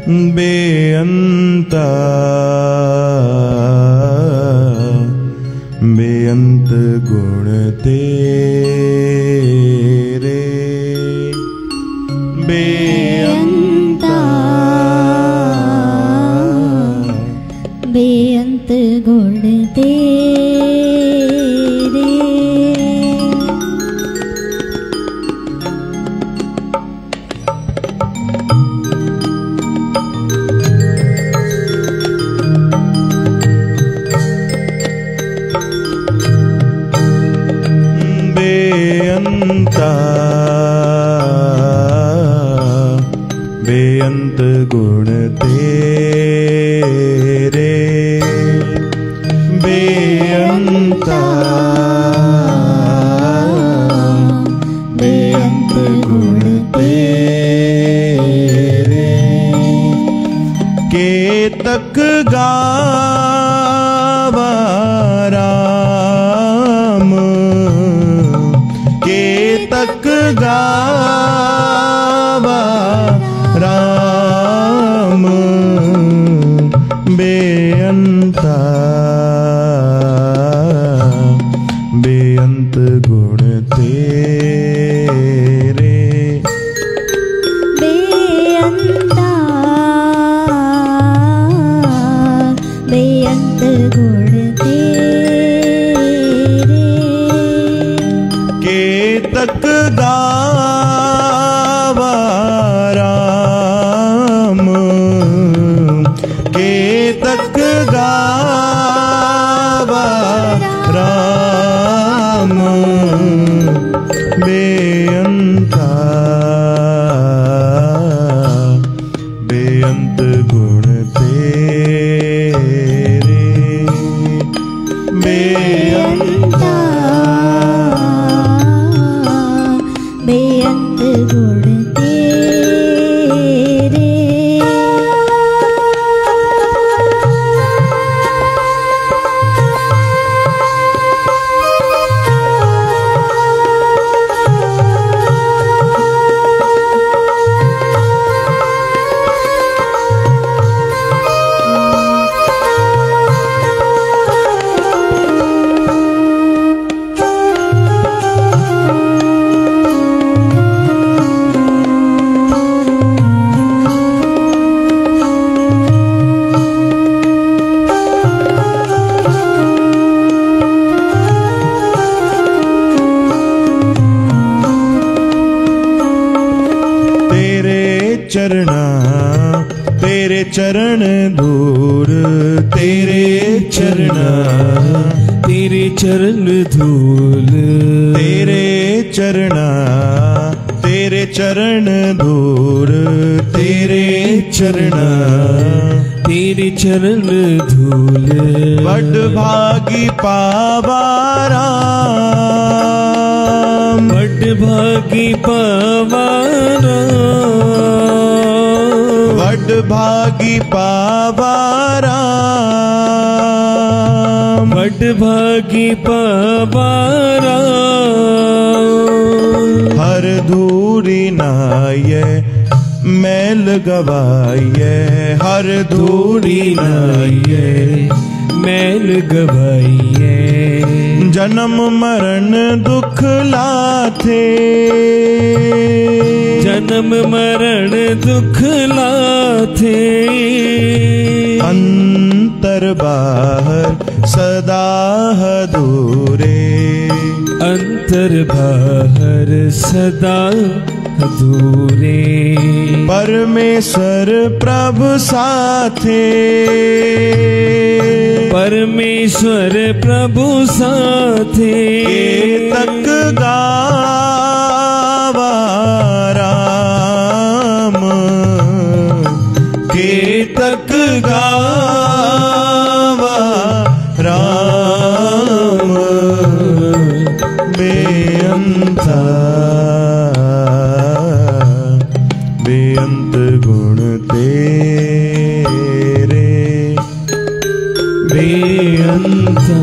बेअंता बेअंत गुण तेरे बेअंता बेअंत गुण तेरे बेअंता बेअंत गुण तेरे बेअंता बेअंत गुण तेरे केतक गावा राम केतक गावा राम बेअंता बेअंत गुण तेरे बेअंता बेअंत गुण तेरे केतक गावा राम केतक गावा राम बेअंता बेअंत गुण तेरे बेअंता बेअंत गुण तेरे तेरे चरण धूल तेरे चरणा तेरे चरण धूल तेरे चरणा तेरे चरण धूल तेरे चरणा तेरे चरण धूल बड़ भागी पावा राम बड़ भागी पावा बड़ भागी पावा राम बड़ भागी पावा हर धूरी नाये मैल गवाइए हर धूरी नाये मैल गवाइए जन्म मरण दुख लाथे जन्म मरण दुख लाथे अंतर बाहर सदा अधूरे अंतर बाहर सदा अधूरे परमेश्वर प्रभु साथे परमेश्वर प्रभु साथे केतक गावा राम केतक गावा राम बेअंता बेअंत गुण तेरे बेअंता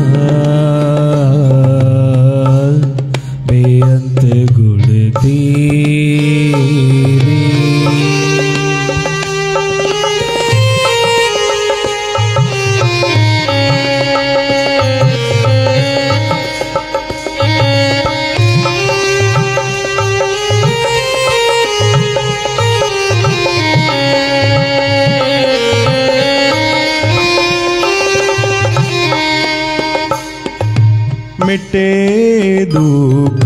बेअंत गुण तेरे मिटे दुख,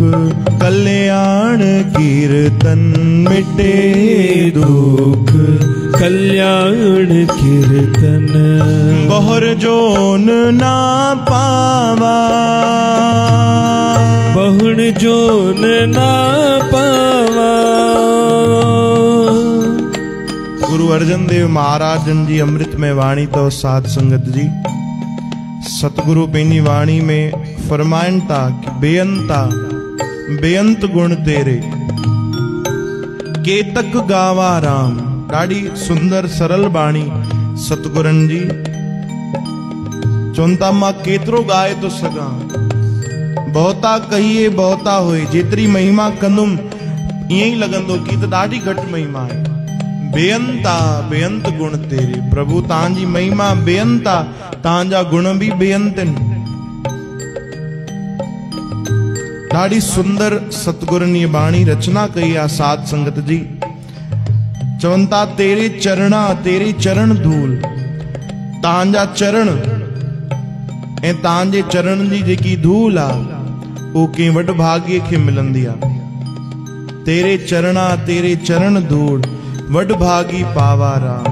कल्याण कीर्तन मिटे दुख, कल्याण कीर्तन। बहुर जोन ना पावा, बहुड़ जोन ना पावा। गुरु अर्जन देव महाराज जी अमृत में वाणी तो साध संगत जी सतगुरु पेनी वाणी में फरमाइन था कि बेअंता बेअंत गुण तेरे, केतक गावा राम। ॾाढी सुंदर सरल बाणी सतगुरन जी चवंता मां केतिरो गाए तो सघां, बहुता कहिए बहुता होए। जेतरी महिमा कंदुम ईअं ई लॻंदो कि त ॾाढी घटि महिमा आहे। बेअंता बेअंत गुण तेरे, प्रभु तव्हांजी महिमा बेअंता, तव्हांजा गुण भी बेअंत आहिनि। ॾाढी सुंदर सतगुरनि ये बाणी रचना कई आहे साध संगत जी। चवंता तेरे चरणा तेरे चरण धूल, तव्हांजा चरण ऐं तव्हांजे चरण जी जेकी धूल आहे उहो कंहिं वॾ भाॻीअ खे मिलंदी आहे। तेरे चरणा तेरे चरण धूल, वॾ भागी पावा राम।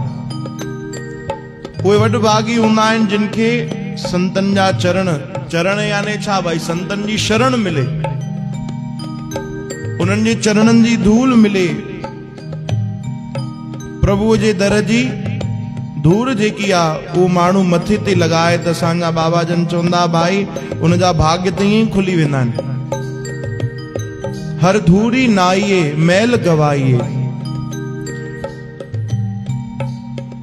उहे वॾ भागी हूंदा आहिनि जिन खे संतन जा चरण, चरण यानी छा भाई, संतन जी शरण मिले, उन्हनि जे चरणनि जी धूल मिले। प्रभु जे दर जी धूल जेकी आहे उहो माण्हू मथे ते लॻाए त असांजा बाबा जन चवंदा भाई उनजा भाग्य त ईअं ई खुली वेंदा आहिनि। हर धूरी नाईए मैल गवाईए।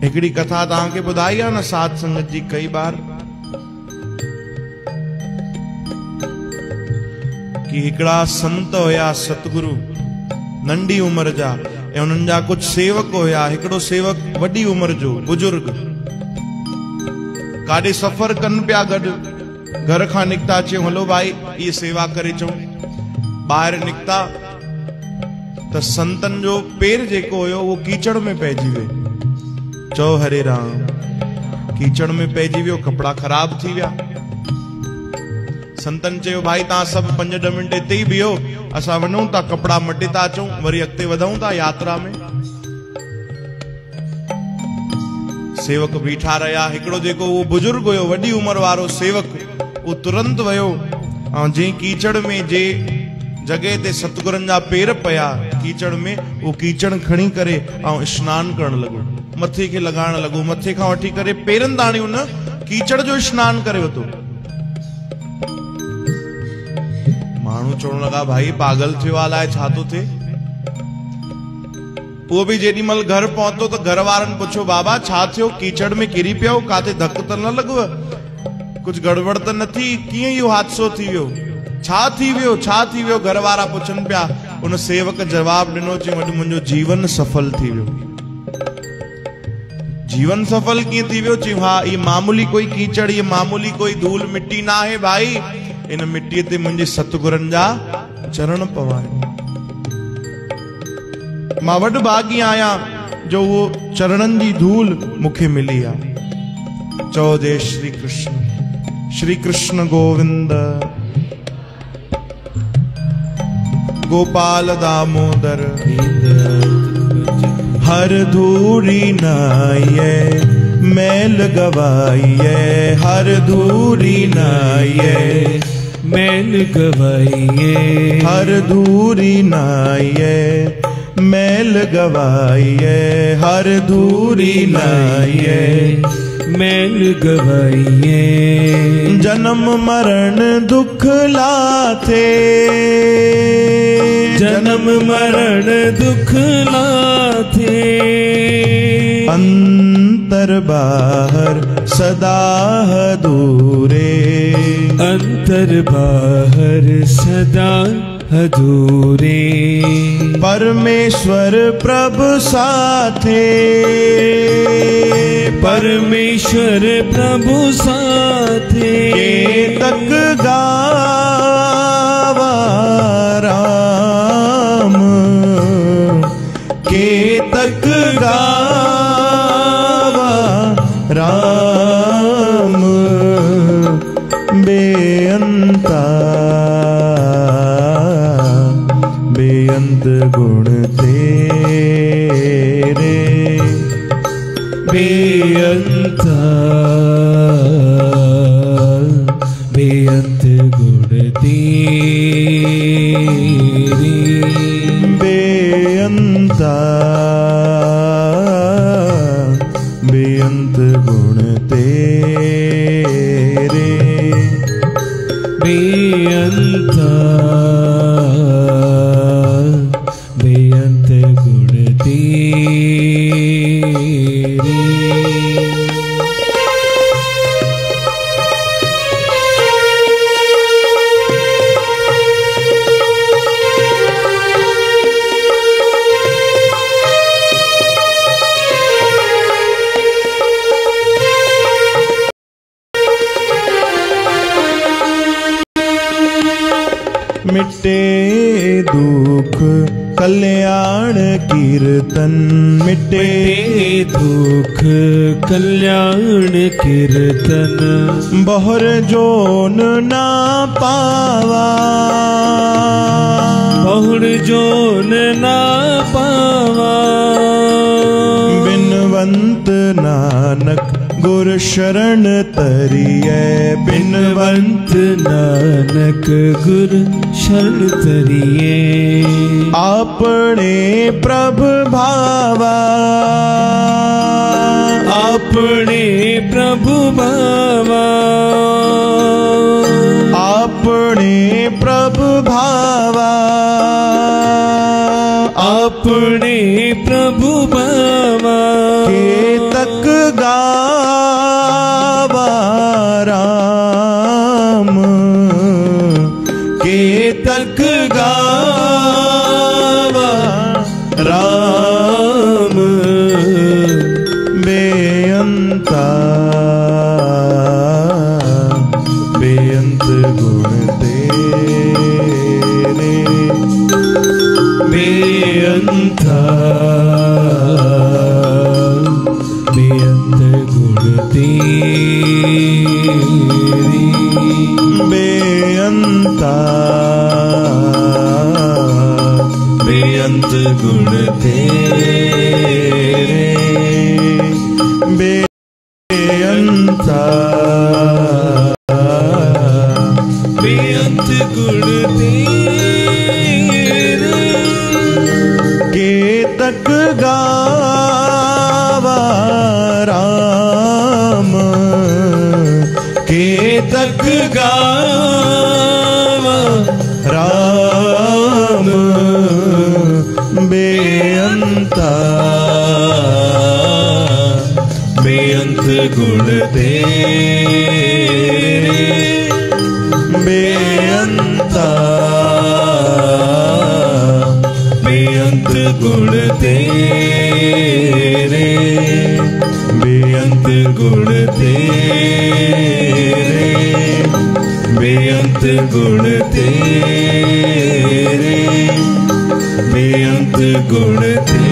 हिकिड़ी कथा तव्हांखे ॿुधाई आहे न साध संगत जी कई बार, कि हिकिड़ा संत हुया सतगुरु नंढी उम्र जा, ऐं उन्हनि जा कुछ सेवक हुया। हिकिड़ो सेवक वॾी उम्र जो बुजुर्ग, काॾे सफ़र कनि पिया गॾु, घर खां निकिता, चयो हलो भाई ये सेवा करे अचूं। ॿाहिरि निकिता त संतन जो पेर जेको हुयो उहो कीचड़ में पइजी वियो। चओ हरे राम, कीचड़ में पइजी वियो, कपिड़ा ख़राब थी विया। संतन चयो भाई तव्हां सभु 5-10 मिंट हिते ई बीहो, असां वञूं था कपिड़ा मटे था अचूं, वरी अॻिते वधूं था यात्रा में। सेवक बीठा रहिया। हिकिड़ो जेको उहो बुजुर्ग हुयो वॾी उम्र वारो सेवक, उहो तुरंत वियो ऐं जंहिं कीचड़ में जे जॻह ते सतगुरनि जा पेर पिया कीचड़ में, उहो कीचड़ खणी करे ऐं स्नान करण लॻो, मथे खे लॻाइण लॻो। मथे खां वठी करे पेरनि ताणी उन कीचड़ जो स्नान करे वरितो। माण्हू चवण लॻा भाई पागल थियो आहे, अलाए छा थो थिए। उहो बि जेॾी महिल घर पहुतो त घर वारनि पुछो बाबा छा थियो, कीचड़ में किरी पियो, काथे धक त न लॻव, कुछ गड़बड़ त न थी, कीअं इहो हादसो थी वियो, छा थी वियो, छा थी वियो? घर वारा पुछनि पिया। उन सेवक जवाब ॾिनो, चई वॾो मुंहिंजो जीवन सफल थी वियो। जीवन सफल कीअं थी वियो? चई हा ये मामूली कोई कीचड़, ये मामूली कोई धूल मिट्टी ना है भाई, इन मिट्टीअ ते मुंहिंजे सतगुरनि जा चरण पवा आहिनि। मां वॾ भागी आहियां जो उहो चरणनि जी धूल मूंखे मिली आहे। चओ जय श्री कृष्ण, श्री कृष्ण गोविंद, गोपाल दामोदर। हर धूरी नाइए मैल गवाइए, हर धूरी नाइए मैल गवाइए, हर धूरी नाइए मैल गवाइए, हर धूरी नाइए मैल गवाइए। जन्म मरण दुख लाथे, जन्म मरण दुख लाथे। अंतर बाहर सदा दूरे, अंतर बाहर सदा अधूरे। परमेश्वर प्रभु साथे, परमेश्वर प्रभु साथे। केतक गावा राम, केतक गावा राम। बेअंता बेअंता बेअंत गुण तेरे बेअंता बेअंत गुण तेरे बेअंता बेअंत गुण तेरे मिटे दुख कल्याण कीर्तन मिटे दुख कल्याण कीर्तन बहुर जोन ना पावा बहुर जोन ना पावा बिनवंत नानक गुर शरण तरिए बिनवंत नानक गुर शरण तरिए अपने प्रभु भावा अपने प्रभु भावा अपने प्रभु भावा अपने प्रभु भावा केतक गावा राम केतक गावा राम बेअंता बेअंत गुण तेरे बेअंता बेअंत गुण तेरे बेअंता बेअंत गुण तेरे बेअंता बेअंत गुण तेरे केतक गावा राम केतक गावा राम बेअंता बेअंत गुण तेरे बेअंता बेअंत गुण तेरे बेअंत गुण तेरे बेअंत गुण तेरे बेअंत गुण तेरे